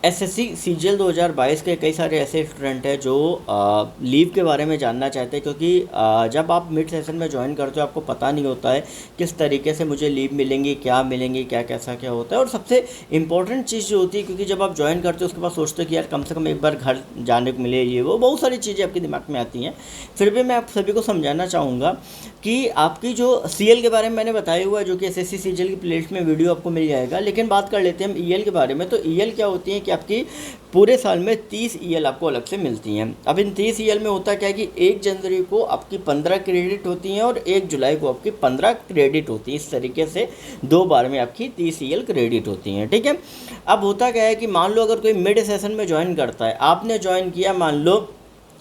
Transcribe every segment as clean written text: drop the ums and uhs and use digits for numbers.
SSC CGL 2022 के कई सारे ऐसे स्टूडेंट हैं जो लीव के बारे में जानना चाहते हैं, क्योंकि जब आप मिड सेशन में ज्वाइन करते हो आपको पता नहीं होता है किस तरीके से मुझे लीव मिलेंगी, क्या कैसा क्या होता है। और सबसे इम्पोर्टेंट चीज़ जो होती है, क्योंकि जब आप ज्वाइन करते हो उसके बाद सोचते हो कि यार कम से कम एक बार घर जाने को मिले, ये वो बहुत सारी चीज़ें आपके दिमाग में आती हैं। फिर भी मैं आप सभी को समझाना चाहूँगा कि आपकी जो सीएल के बारे में मैंने बताया हुआ है, जो कि एसएससी सीजीएल की प्लेलिस्ट में वीडियो आपको मिल जाएगा। लेकिन बात कर लेते हैं हम ईएल के बारे में। तो ईएल क्या होती है कि आपकी पूरे साल में 30 ईएल आपको अलग से मिलती हैं। अब इन 30 ईएल में होता क्या है कि 1 जनवरी को आपकी 15 क्रेडिट होती हैं और 1 जुलाई को आपकी 15 क्रेडिट होती है। इस तरीके से 2 बार में आपकी 30 ईएल क्रेडिट होती हैं, ठीक है। अब होता क्या है कि मान लो अगर कोई मिड सेशन में ज्वाइन करता है, आपने ज्वाइन किया मान लो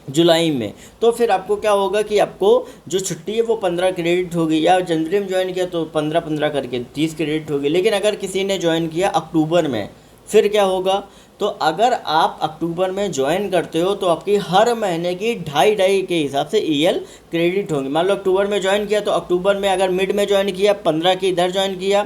जुलाई में, तो फिर आपको क्या होगा कि आपको जो छुट्टी है वो 15 क्रेडिट होगी, या जनवरी में ज्वाइन किया तो 15-15 करके 30 क्रेडिट होगी। लेकिन अगर किसी ने ज्वाइन किया अक्टूबर में, फिर क्या होगा, तो अगर आप अक्टूबर में ज्वाइन करते हो तो आपकी हर महीने की 2.5 के हिसाब से ईएल क्रेडिट होंगी। मान लो अक्टूबर में ज्वाइन किया तो अक्टूबर में अगर मिड में ज्वाइन किया, 15 की इधर ज्वाइन किया,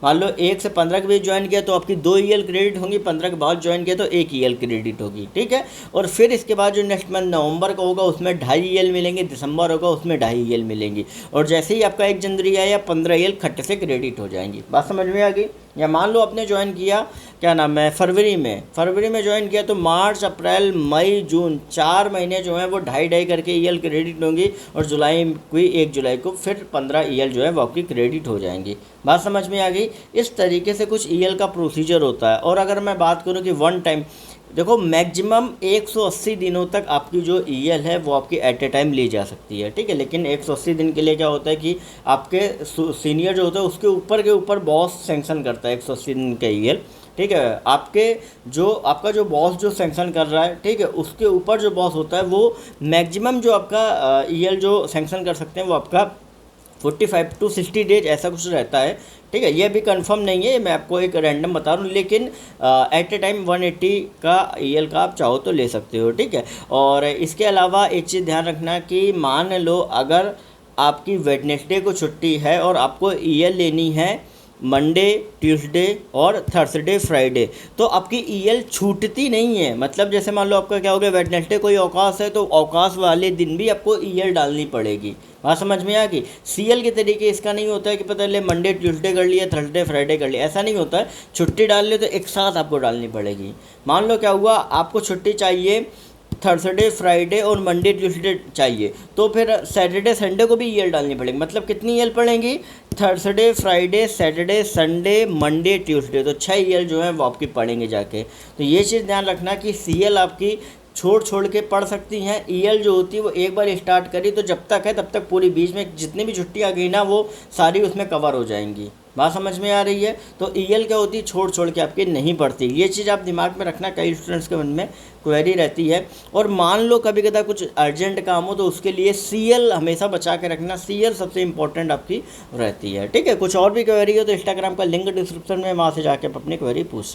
मान लो 1 से 15 के बीच ज्वाइन किया तो आपकी 2 ईएल क्रेडिट होंगी, 15 के बाद ज्वाइन किया तो 1 ईएल क्रेडिट होगी, ठीक है। और फिर इसके बाद जो नेक्स्ट मंथ नवंबर का होगा उसमें 2.5 ईएल मिलेंगे, दिसंबर होगा उसमें 2.5 ईएल मिलेंगी। और जैसे ही आपका 1 जनवरी आया 15 ईएल खट्टे से क्रेडिट हो जाएंगी। बात समझ में आ गई। या मान लो आपने ज्वाइन किया क्या नाम है फरवरी में ज्वाइन किया तो मार्च, अप्रैल, मई, जून 4 महीने जो है वो 2.5 करके ईएल क्रेडिट होंगी। और जुलाई कोई 1 जुलाई को फिर 15 ईएल जो है वो आपकी क्रेडिट हो जाएंगी। बात समझ में आ गई। इस तरीके से कुछ ईएल का प्रोसीजर होता है। और अगर मैं बात करूँ कि वन टाइम, देखो मैक्सिमम 180 दिनों तक आपकी जो ईएल है वो आपकी एट ए टाइम ली जा सकती है, ठीक है। लेकिन 180 दिन के लिए क्या होता है कि आपके सीनियर जो होता है उसके ऊपर बॉस सेंक्शन करता है 180 दिन का ईएल, ठीक है। आपका जो बॉस जो सेंक्शन कर रहा है, ठीक है, उसके ऊपर जो बॉस होता है वो मैक्सिमम जो आपका ईएल जो सेंक्शन कर सकते हैं वो आपका 45 to 60 डेज ऐसा कुछ रहता है, ठीक है। ये भी कंफर्म नहीं है, मैं आपको एक रैंडम बता रहा हूँ। लेकिन एट ए टाइम 180 का ईएल का आप चाहो तो ले सकते हो, ठीक है। और इसके अलावा एक चीज़ ध्यान रखना कि मान लो अगर आपकी वेडनेसडे को छुट्टी है और आपको ईएल लेनी है मंडे, ट्यूसडे और थर्सडे, फ्राइडे, तो आपकी ईएल छूटती नहीं है। मतलब जैसे मान लो आपका क्या हो गया, वेडनेसडे कोई अवकाश है तो अवकाश वाले दिन भी आपको ईएल डालनी पड़ेगी। बात समझ में आ गई। सीएल के तरीके इसका नहीं होता है कि पता चले मंडे ट्यूसडे कर लिया, थर्सडे फ्राइडे कर लिया, ऐसा नहीं होता है। छुट्टी डाल ले तो एक साथ आपको डालनी पड़ेगी। मान लो क्या हुआ, आपको छुट्टी चाहिए थर्सडे, फ्राइडे और मंडे ट्यूसडे चाहिए, तो फिर सैटरडे संडे को भी ईएल डालनी पड़ेगी। मतलब कितनी ईएल पड़ेंगी, Thursday, Friday, Saturday, Sunday, Monday, Tuesday, तो 6 ईएल जो है वो आपकी पड़ेंगे जाके। तो ये चीज़ ध्यान रखना कि सीएल आपकी छोड़ के पढ़ सकती हैं। ईएल जो होती है वो एक बार स्टार्ट करी तो जब तक है तब तक पूरी, बीच में जितनी भी छुट्टियाँ गई ना वो सारी उसमें कवर हो जाएंगी। बात समझ में आ रही है। तो ईएल क्या होती है, छोड़ के आपकी नहीं पड़ती। ये चीज़ आप दिमाग में रखना, कई स्टूडेंट्स के मन में क्वेरी रहती है। और मान लो कभी कदा कुछ अर्जेंट काम हो तो उसके लिए सीएल हमेशा बचा के रखना, सीएल सबसे इंपॉर्टेंट आपकी रहती है, ठीक है। कुछ और भी क्वेरी हो तो इंस्टाग्राम का लिंक डिस्क्रिप्शन में, वहाँ से जाके आप अपनी क्वेरी पूछ सकते हो।